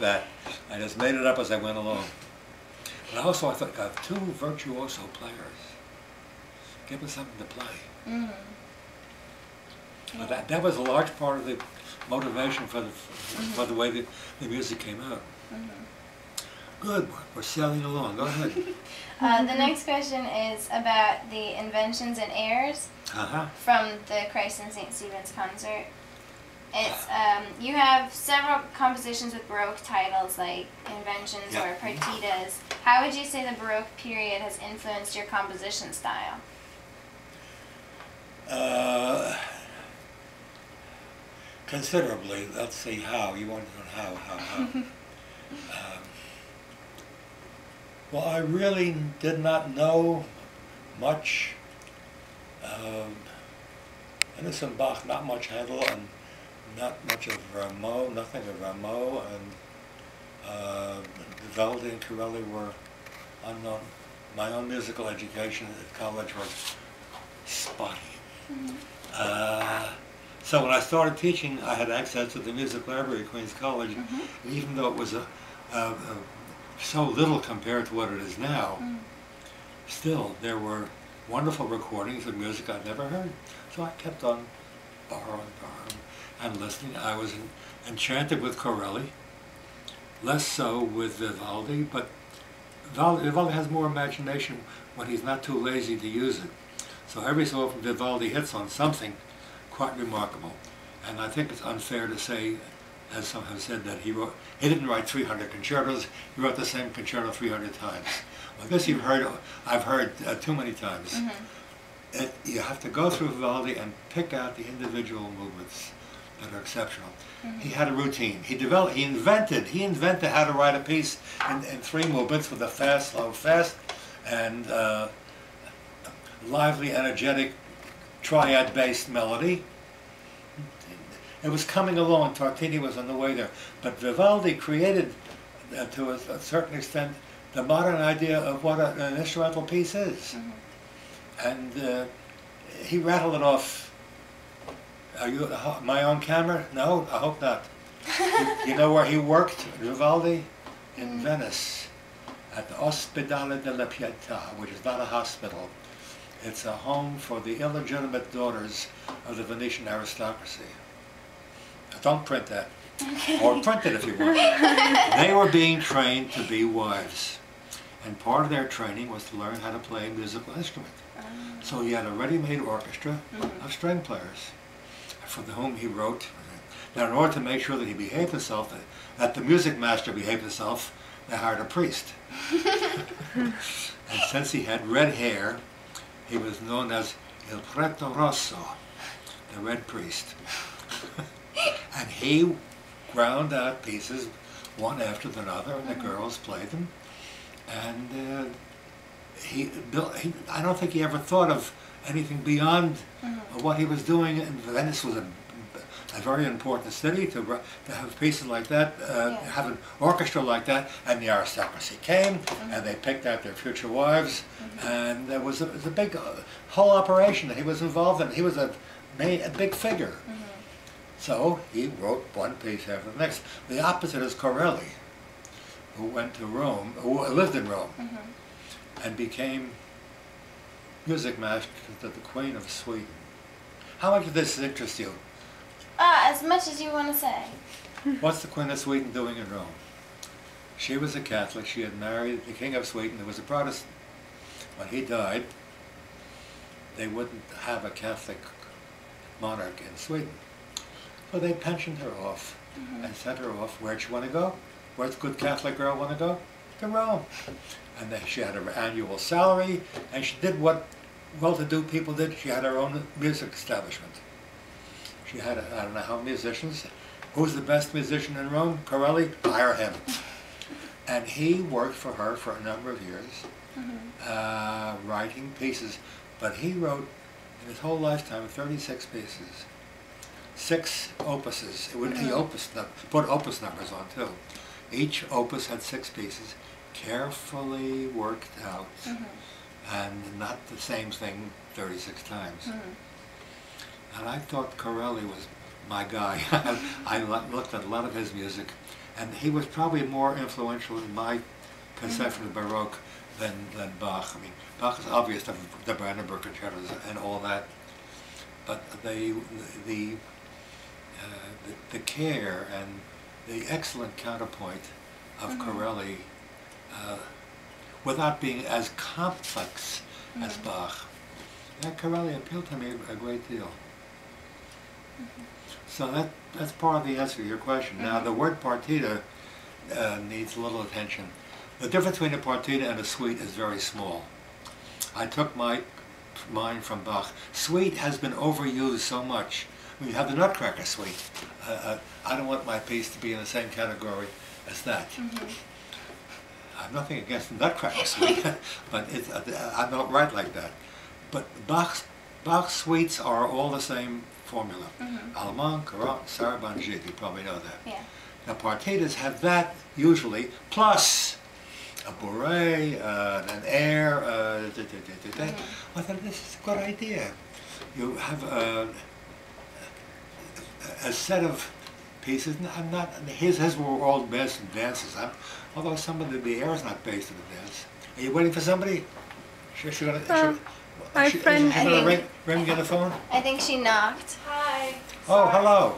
that. I just made it up as I went along. But also I thought, I have two virtuoso players. Give us something to play. Mm. Yeah. That was a large part of the motivation for the way the music came out. Good, we're sailing along. Go ahead. The next question is about the inventions and airs from the Christ in St. Stephen's concert. It's you have several compositions with Baroque titles like Inventions or Partitas. How would you say the Baroque period has influenced your composition style? Considerably. Let's see how. You want to know how. Well, I really did not know much. Innocent Bach, not much Handel, and not much of Rameau, nothing of Rameau, and Vivaldi and Corelli were unknown. My own musical education at college was spotty. So when I started teaching, I had access to the music library at Queens College, even though it was so little compared to what it is now. Still, there were wonderful recordings of music I'd never heard. So I kept on borrowing and listening. I was enchanted with Corelli, less so with Vivaldi, but Vivaldi has more imagination when he's not too lazy to use it. So every so often Vivaldi hits on something quite remarkable. And I think it's unfair to say, as some have said, that he didn't write 300 concertos, he wrote the same concerto 300 times. Well, this I've heard too many times. You have to go through Vivaldi and pick out the individual movements that are exceptional. He had a routine. He invented how to write a piece in 3 movements with a fast, slow, fast, and lively, energetic, triad-based melody. It was coming along, Tartini was on the way there. But Vivaldi created, to a certain extent, the modern idea of what an instrumental piece is. And he rattled it off. Are you my own camera? No, I hope not. You know where he worked, Vivaldi? In Venice, at the Ospedale della Pietà, which is not a hospital. It's a home for the illegitimate daughters of the Venetian aristocracy. Don't print that. Or print it if you want. They were being trained to be wives. And part of their training was to learn how to play a musical instrument. So he had a ready-made orchestra of string players for whom he wrote. Now, in order to make sure that he behaved himself, that the music master behaved himself, they hired a priest. And since he had red hair, he was known as Il Prete Rosso, the Red Priest. And he ground out pieces one after another, and the girls played them. And I don't think he ever thought of anything beyond what he was doing. And Venice was a very important city to have pieces like that, have an orchestra like that, and the aristocracy came, and they picked out their future wives, and there was a big whole operation that he was involved in. He was a big figure. So he wrote one piece after the next. The opposite is Corelli, who went to Rome, who lived in Rome, and became music master to the Queen of Sweden. How much does this interest you? As much as you want to say. What's the Queen of Sweden doing in Rome? She was a Catholic. She had married the King of Sweden, who was a Protestant. When he died, they wouldn't have a Catholic monarch in Sweden. So they pensioned her off and sent her off. Where'd she want to go? Where'd the good Catholic girl want to go? To Rome. And then she had her annual salary, and she did what well-to-do people did. She had her own music establishment. She had, I don't know how many musicians. Who's the best musician in Rome? Corelli? Hire him. And he worked for her for a number of years, writing pieces. But he wrote, in his whole lifetime, 36 pieces. 6 opuses. He put opus numbers on too. Each opus had 6 pieces, carefully worked out, and not the same thing 36 times. And I thought Corelli was my guy. I looked at a lot of his music, And he was probably more influential in my conception of Baroque than Bach. I mean, Bach is obvious, the Brandenburg concertos and all that, but the care and the excellent counterpoint of Corelli, without being as complex as Bach, Corelli appealed to me a great deal. So that's part of the answer to your question. Now, the word partita needs a little attention. The difference between a partita and a suite is very small. I took mine from Bach. Suite has been overused so much. We have the Nutcracker suite. I don't want my piece to be in the same category as that. I have nothing against the Nutcracker suite, but I don't write like that. But Bach's suites are all the same formula. Allemand, Caron, Sarabande, Gide, you probably know that. Yeah. Now partitas have that usually, plus a bourrée, an air. I thought this is a good idea. You have a set of pieces. I'm not. His were all based on dances. Although some of the air is not based on the dance. Are you waiting for somebody? She's gonna. My friend. Ring the phone. I think she knocked. Hi. Oh, hello.